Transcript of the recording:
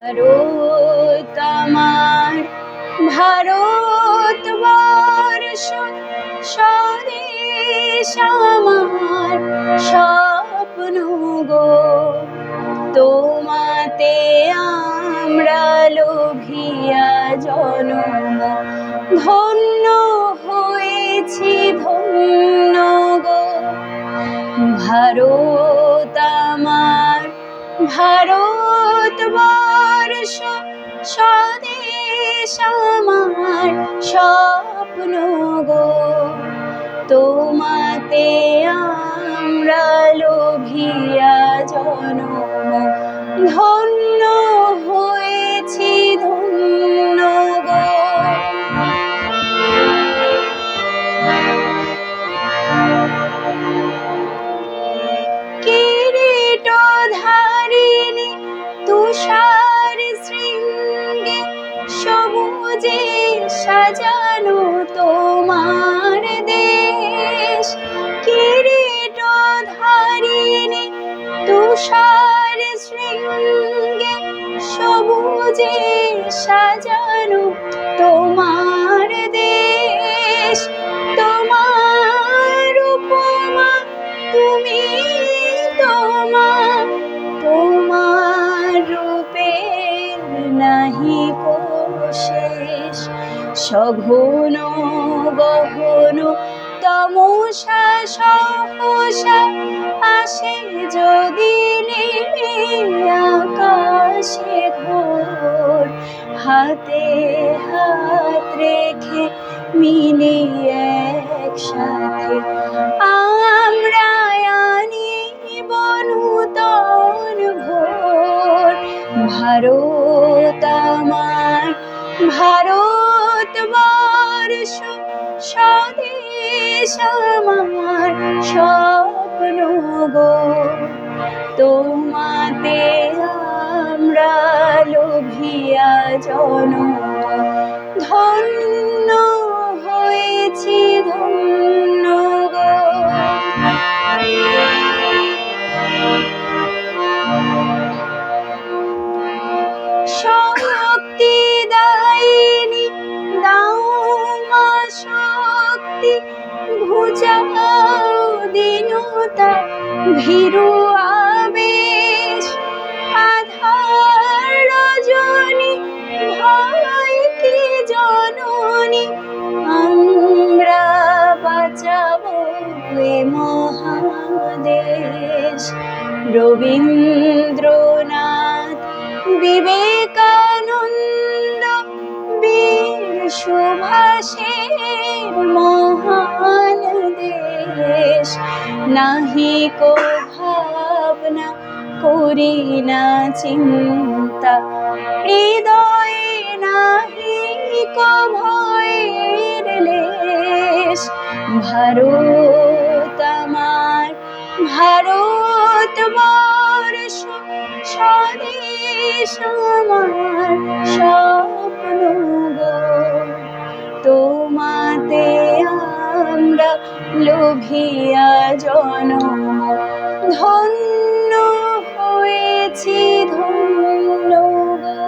ভারত আমার ভারতবর্ষ, স্বদেশ আমার স্বপ্ন গো। তোমাতে আমরা লোভিয়া জনম, ধন্য হয়েছি ধন্য গো। ভারত আমার ভারতবর্ষ, স্বদেশ আমার স্বপ্ন গো। তোমাতে আমরা লোভিয়া জনম, ধন্য হয়েছি ধন্য গো। কিরীটধারিণী তুষার শৃঙ্গে, সবুজে সাজানো তোমার দেশ। কিরীটধারিণী তুষার শৃঙ্গে, সবুজে সাজানো তোমার দেশ। তোমার উপমা তুমি, তোমার রূপের নাহি কো শেষ। সঘন গহন তমসা সহসা আসে যদি নেমে আকাশে ঘোর। হাতে হাত রেখে মিলিয়ে একসাথে আমরা আনিব নূতন ভোর। ভারত আমার ভারতবর্ষ, স্বদেশ আমার স্বপ্ন গো। তোমাতে আমরা লোভিয়া জনম, ধন্য হয়েছি ধন্য গো। শক্তি দায়িনী দাও মা শক্তি, ঘুচাও দীনতা ভীরু আবেশ। আধার রজনী ভয় কি জননী, আমরা বাঁচাবো এ মহাদেশ। রবীন্দ্রনাথ, বিবেকানন্দ, বীর সুভাষের মহান দেশ। নাহি কো ভাবনা করি না চিন্তা, হৃদয়ে নাহি কো ভয়ের লেশ। ভারত আমার ভারতবর্ষ, স্বদেশ আমার স্বপ্ন গো। তোমাতে আমরা লোভিয়া জনম, ধন্য হয়েছি ধন্য গো।